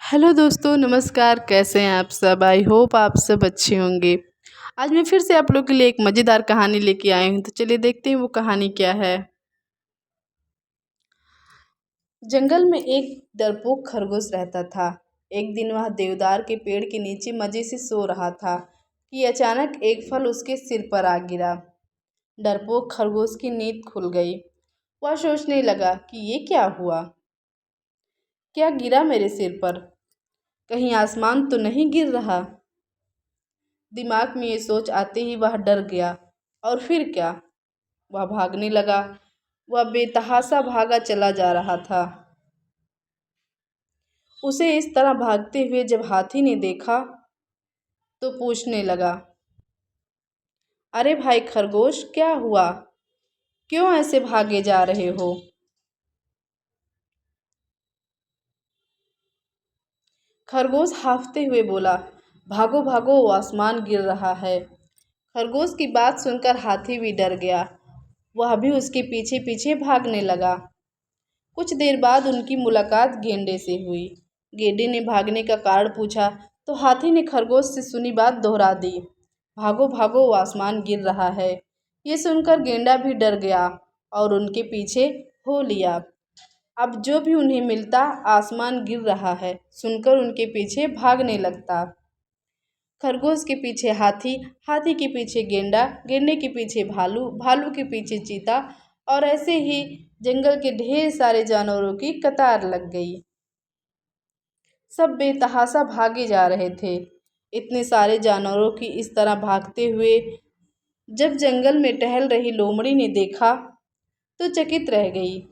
Hello दोस्तों, नमस्कार। कैसे हैं आप सब? आई होप आप सब अच्छे होंगे। आज मैं फिर से आप लोग के लिए एक मज़ेदार कहानी लेके आई हूँ। तो चलिए देखते हैं वो कहानी क्या है। जंगल में एक डरपोक खरगोश रहता था। एक दिन वह देवदार के पेड़ के नीचे मज़े से सो रहा था कि अचानक एक फल उसके सिर पर आ गिरा। डरपोक खरगोश की नींद खुल गई। वह सोचने लगा कि ये क्या हुआ, क्या गिरा मेरे सिर पर? कहीं आसमान तो नहीं गिर रहा? दिमाग में ये सोच आते ही वह डर गया। और फिर क्या, वह भागने लगा। वह बेतहाशा भागा चला जा रहा था। उसे इस तरह भागते हुए जब हाथी ने देखा तो पूछने लगा, अरे भाई खरगोश, क्या हुआ? क्यों ऐसे भागे जा रहे हो? खरगोश हांफते हुए बोला, भागो भागो, आसमान गिर रहा है। खरगोश की बात सुनकर हाथी भी डर गया। वह भी उसके पीछे पीछे भागने लगा। कुछ देर बाद उनकी मुलाकात गेंडे से हुई। गेंडे ने भागने का कारण पूछा तो हाथी ने खरगोश से सुनी बात दोहरा दी, भागो भागो, आसमान गिर रहा है। ये सुनकर गेंडा भी डर गया और उनके पीछे हो लिया। अब जो भी उन्हें मिलता, आसमान गिर रहा है सुनकर उनके पीछे भागने लगता। खरगोश के पीछे हाथी, हाथी के पीछे गेंडा, गेंडे के पीछे भालू, भालू के पीछे चीता, और ऐसे ही जंगल के ढेर सारे जानवरों की कतार लग गई। सब बेतहाशा भागे जा रहे थे। इतने सारे जानवरों की इस तरह भागते हुए जब जंगल में टहल रही लोमड़ी ने देखा तो चकित रह गई।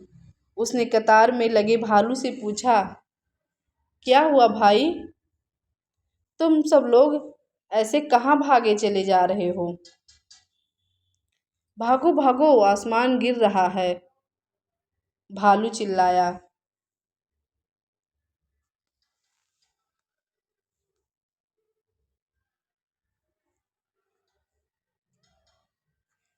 उसने कतार में लगे भालू से पूछा, क्या हुआ भाई? तुम सब लोग ऐसे कहाँ भागे चले जा रहे हो? भागो भागो, आसमान गिर रहा है, भालू चिल्लाया।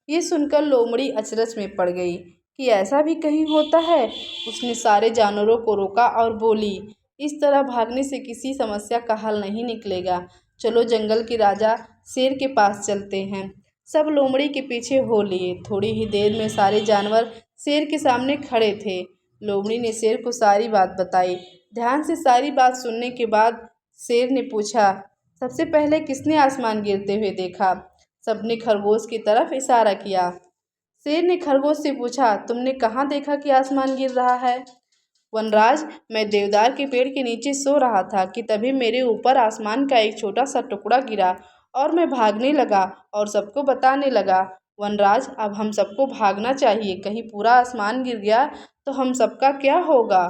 ये सुनकर लोमड़ी अचरज में पड़ गई कि ऐसा भी कहीं होता है। उसने सारे जानवरों को रोका और बोली, इस तरह भागने से किसी समस्या का हल नहीं निकलेगा। चलो जंगल के राजा शेर के पास चलते हैं। सब लोमड़ी के पीछे हो लिए। थोड़ी ही देर में सारे जानवर शेर के सामने खड़े थे। लोमड़ी ने शेर को सारी बात बताई। ध्यान से सारी बात सुनने के बाद शेर ने पूछा, सबसे पहले किसने आसमान गिरते हुए देखा? सबने खरगोश की तरफ इशारा किया। शेर ने खरगोश से पूछा, तुमने कहाँ देखा कि आसमान गिर रहा है? वनराज, मैं देवदार के पेड़ के नीचे सो रहा था कि तभी मेरे ऊपर आसमान का एक छोटा सा टुकड़ा गिरा और मैं भागने लगा और सबको बताने लगा। वनराज, अब हम सबको भागना चाहिए, कहीं पूरा आसमान गिर गया तो हम सबका क्या होगा?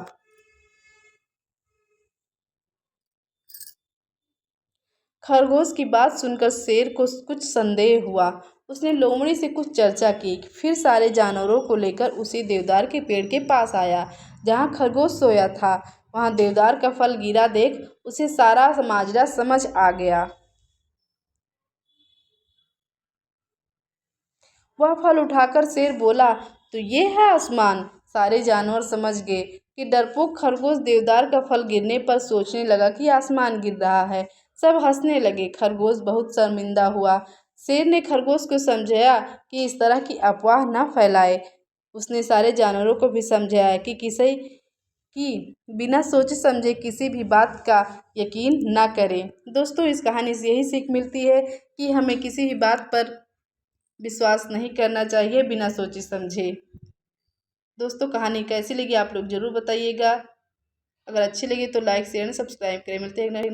खरगोश की बात सुनकर शेर को कुछ संदेह हुआ। उसने लोमड़ी से कुछ चर्चा की, फिर सारे जानवरों को लेकर उसी देवदार के पेड़ के पास आया जहाँ खरगोश सोया था। वहाँ देवदार का फल गिरा देख उसे सारा माजरा समझ आ गया। वह फल उठाकर शेर बोला, तो ये है आसमान। सारे जानवर समझ गए कि डरपोक खरगोश देवदार का फल गिरने पर सोचने लगा कि आसमान गिर रहा है। सब हंसने लगे। खरगोश बहुत शर्मिंदा हुआ। शेर ने खरगोश को समझाया कि इस तरह की अफवाह न फैलाए। उसने सारे जानवरों को भी समझाया कि किसी की बिना सोचे समझे किसी भी बात का यकीन न करें। दोस्तों, इस कहानी से यही सीख मिलती है कि हमें किसी भी बात पर विश्वास नहीं करना चाहिए बिना सोचे समझे। दोस्तों, कहानी कैसी लगी आप लोग ज़रूर बताइएगा। अगर अच्छी लगी तो लाइक शेयर सब्सक्राइब करें। मिलते हैं एक नए